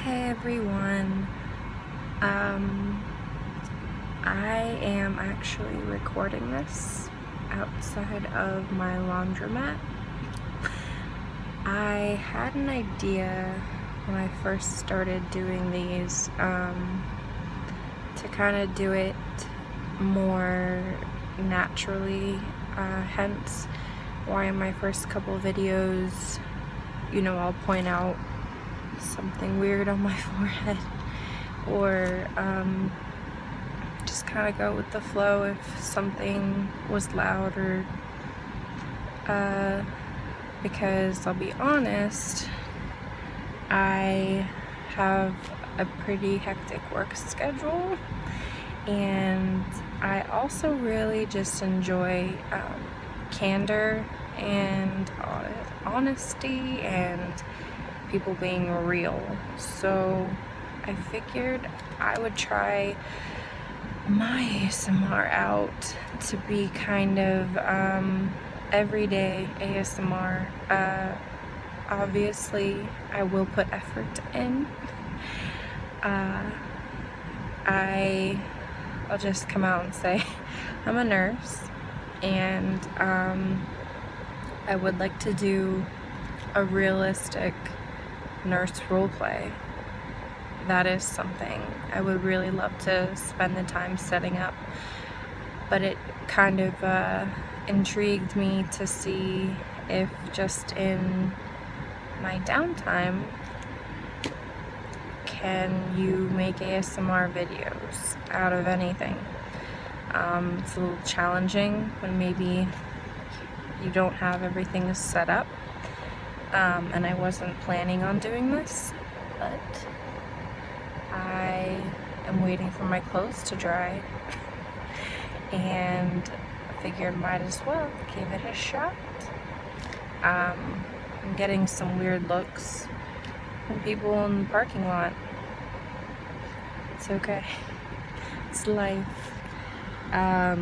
Hey everyone, I am actually recording this outside of my laundromat. I had an idea when I first started doing these to kind of do it more naturally, hence why in my first couple videos, I'll point out something weird on my forehead, or just kind of go with the flow if something was loud, or because I'll be honest, I have a pretty hectic work schedule, and I also really just enjoy candor and honesty and people being real. So I figured I would try my ASMR out to be kind of everyday ASMR. Obviously I will put effort in. I'll just come out and say I'm a nurse, and I would like to do a realistic nurse roleplay. That is something I would really love to spend the time setting up, but it kind of intrigued me to see if just in my downtime can you make ASMR videos out of anything. It's a little challenging when maybe you don't have everything set up, and I wasn't planning on doing this, but I am waiting for my clothes to dry and I figured might as well give it a shot. I'm getting some weird looks from people in the parking lot. It's okay. It's life. I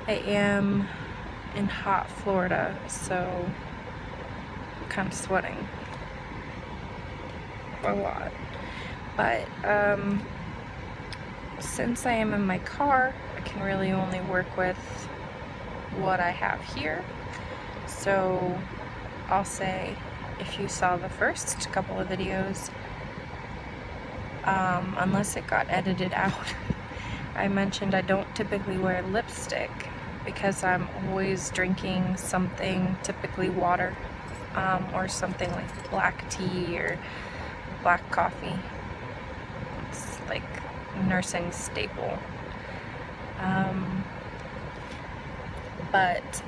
am in hot Florida, so I'm kind of sweating a lot. But since I am in my car, I can really only work with what I have here. So I'll say, if you saw the first couple of videos, unless it got edited out, I mentioned I don't typically wear lipstick because I'm always drinking something, typically water, or something like black tea or black coffee. It's like nursing staple. But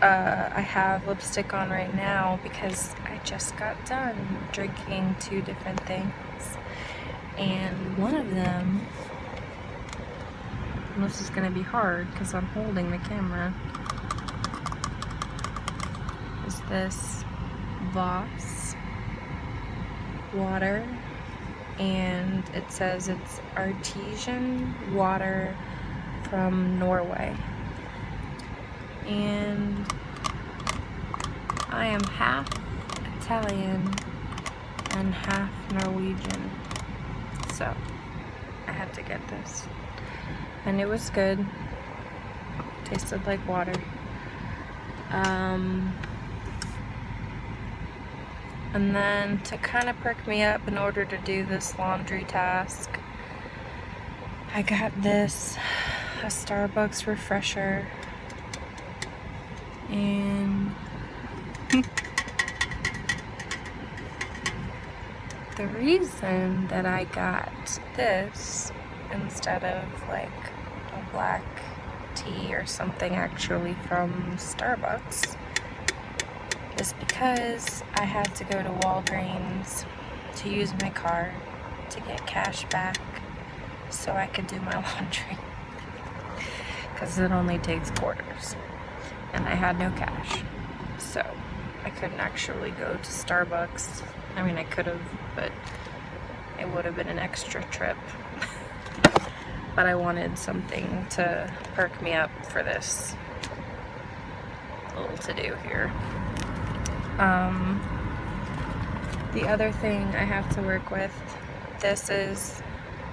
I have lipstick on right now because I just got done drinking 2 different things, and one of them, and this is gonna be hard because I'm holding the camera, is this Voss water, and it says it's artesian water from Norway, and I am half Italian and half Norwegian, so I had to get this, and it was good. Tasted like water. And then to kind of perk me up in order to do this laundry task, I got this, a Starbucks refresher, and the reason that I got this instead of like a black tea or something actually from Starbucks is because I had to go to Walgreens to use my card to get cash back so I could do my laundry, because it only takes quarters and I had no cash, so I couldn't actually go to Starbucks. I mean, I could have, but it would have been an extra trip. But I wanted something to perk me up for this little to do here. The other thing I have to work with, this is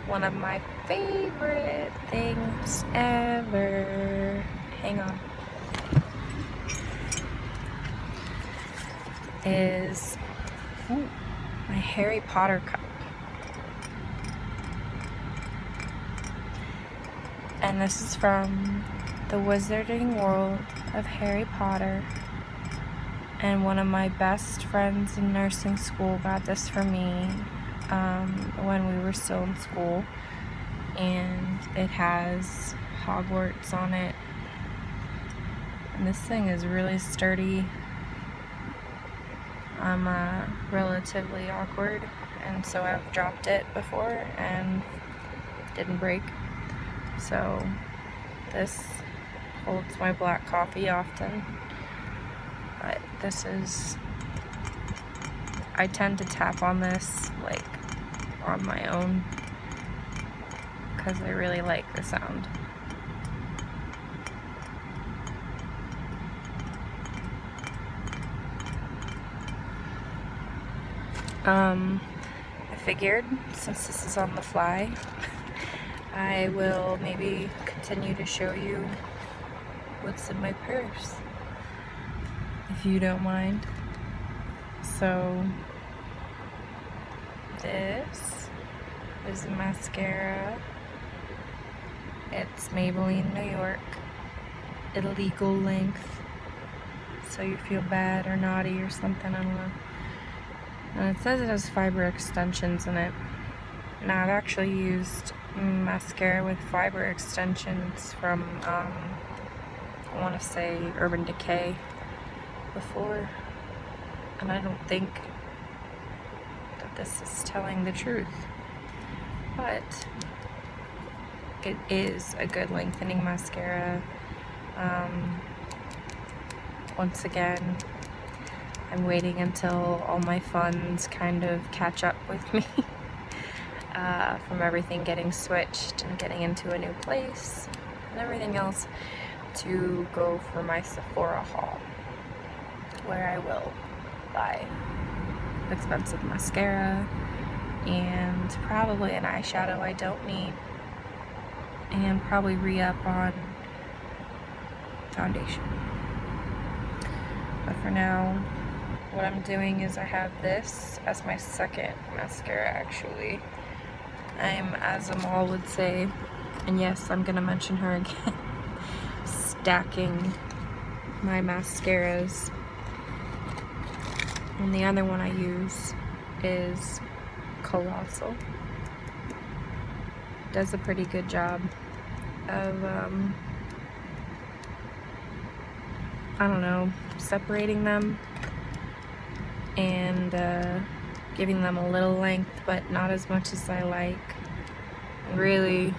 one of my favorite things ever. Hang on. Is my Harry Potter cup. And this is from the Wizarding World of Harry Potter. And one of my best friends in nursing school got this for me when we were still in school. And it has Hogwarts on it. And this thing is really sturdy. I'm relatively awkward, and so I've dropped it before and didn't break. So this holds my black coffee often, but this is, I tend to tap on this like on my own because I really like the sound. I figured, since this is on the fly, I will maybe continue to show you what's in my purse, if you don't mind. So, this is a mascara. It's Maybelline New York, illegal length, so you feel bad or naughty or something, I don't know. And it says it has fiber extensions in it. Now, I've actually used mascara with fiber extensions from, I want to say Urban Decay before, and I don't think that this is telling the truth, but it is a good lengthening mascara. Once again, I'm waiting until all my funds kind of catch up with me from everything getting switched and getting into a new place and everything else, to go for my Sephora haul, where I will buy expensive mascara and probably an eyeshadow I don't need, and probably re-up on foundation. But for now, what I'm doing is I have this as my second mascara, actually. I'm, as Amal would say, and yes, I'm gonna mention her again, stacking my mascaras. And the other one I use is Colossal. Does a pretty good job of, I don't know, separating them and giving them a little length, but not as much as I like. Really,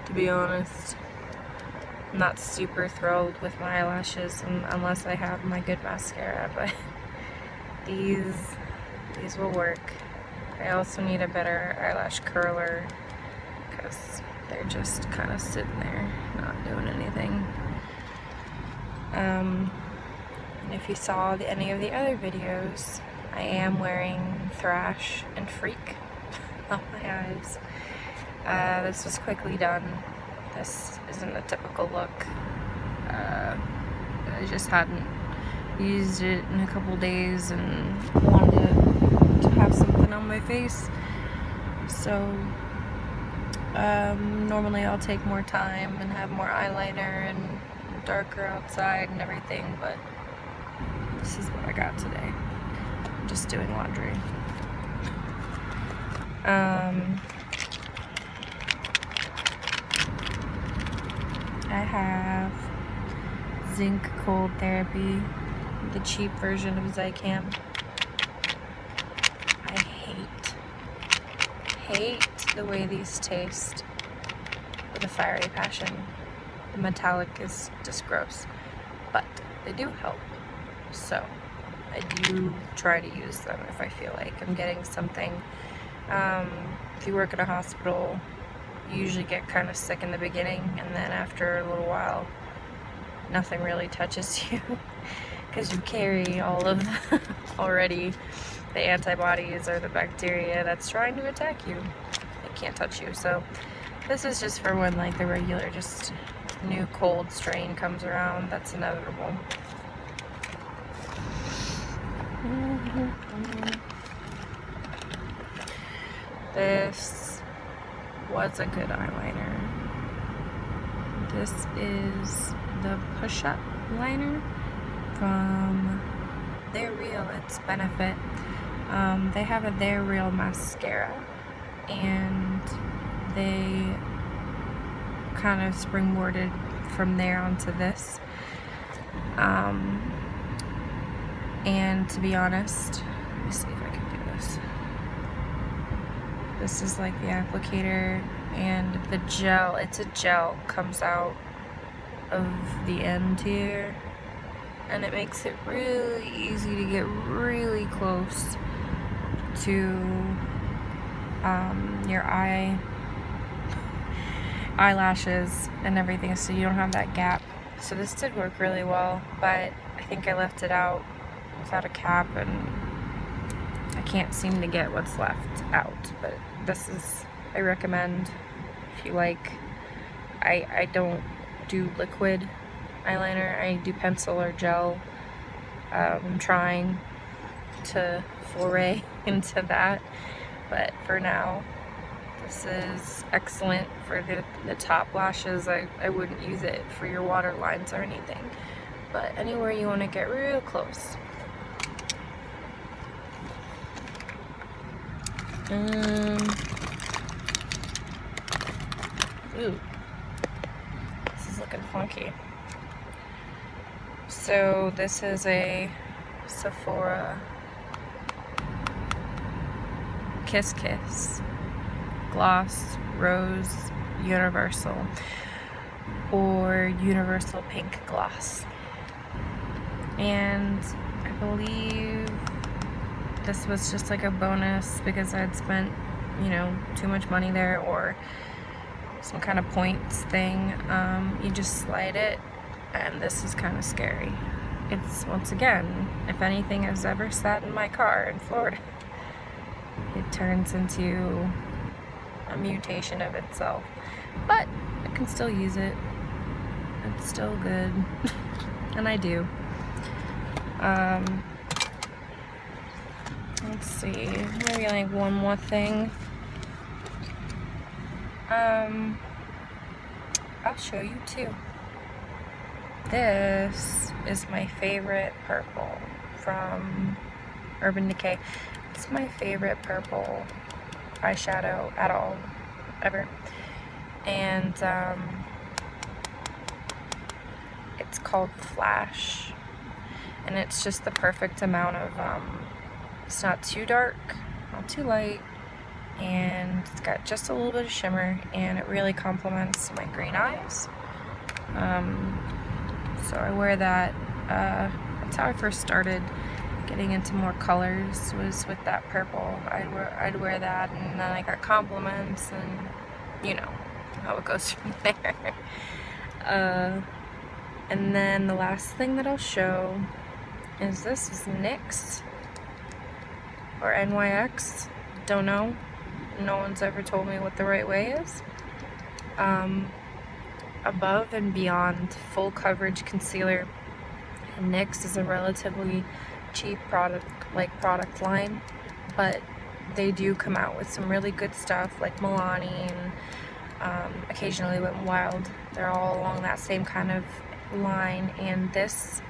to be honest, I'm not super thrilled with my eyelashes unless I have my good mascara, but these will work. I also need a better eyelash curler because they're just kind of sitting there, not doing anything. And if you saw any of the other videos, I am wearing Thrash and Freak on my eyes. This was quickly done. This isn't a typical look. I just hadn't used it in a couple days and wanted to have something on my face. So normally I'll take more time and have more eyeliner and darker outside and everything, but this is what I got today. I'm just doing laundry. I have Zinc Cold Therapy, the cheap version of Zicam. I hate the way these taste with a fiery passion. The metallic is just gross, but they do help. So I do try to use them if I feel like I'm getting something. If you work at a hospital, you usually get kind of sick in the beginning, and then after a little while, nothing really touches you because you carry all of the already the antibodies or the bacteria that's trying to attack you. It can't touch you. So this is just for when like the regular just new cold strain comes around. That's inevitable. This was a good eyeliner. This is the push-up liner from They're Real. It's Benefit. They have a They're Real mascara, and they kind of springboarded from there onto this. And to be honest, let me see if I can do this. This is like the applicator, and the gel, it's a gel, comes out of the end here, and it makes it really easy to get really close to your eyelashes and everything, so you don't have that gap. So this did work really well, but I think I left it out without a cap, and I can't seem to get what's left out. But this is, I recommend if you like. I don't do liquid eyeliner, I do pencil or gel. I'm trying to foray into that, but for now this is excellent for the top lashes. I wouldn't use it for your water lines or anything, but anywhere you want to get real close. Ooh, this is looking funky. So this is a Sephora Kiss Kiss Gloss Rose Universal, or Universal Pink Gloss, and I believe this was just like a bonus because I'd spent, you know, too much money there, or some kind of points thing. You just slide it, and this is kind of scary. It's, once again, if anything has ever sat in my car in Florida, it turns into a mutation of itself, but I can still use it. It's still good. And I do. Let's see, maybe like one more thing. I'll show you too. This is my favorite purple from Urban Decay. It's my favorite purple eyeshadow at all, ever. And it's called Flash, and it's just the perfect amount of it's not too dark, not too light, and it's got just a little bit of shimmer, and it really complements my green eyes. So I wear that. That's how I first started getting into more colors, was with that purple. I'd wear that, and then I got compliments, and you know how it goes from there. And then the last thing that I'll show is this is NYX or NYX, don't know. No one's ever told me what the right way is. Above and Beyond Full Coverage Concealer. And NYX is a relatively cheap product line, but they do come out with some really good stuff like Milani and occasionally Wet n Wild. They're all along that same kind of line, and this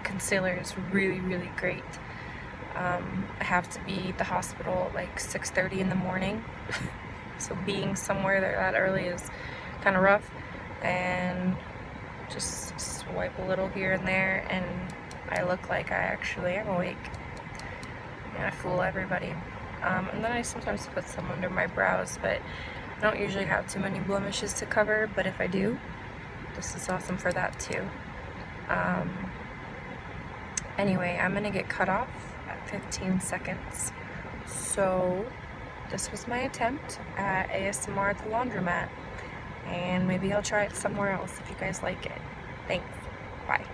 concealer is really, really great. I have to be at the hospital at like 6:30 in the morning, so being somewhere there that early is kind of rough, and just swipe a little here and there, and I look like I actually am awake, and I fool everybody. And then I sometimes put some under my brows, but I don't usually have too many blemishes to cover, but if I do, this is awesome for that too. Anyway, I'm gonna get cut off at 15 seconds. So this was my attempt at ASMR at the laundromat, and maybe I'll try it somewhere else if you guys like it. Thanks. Bye.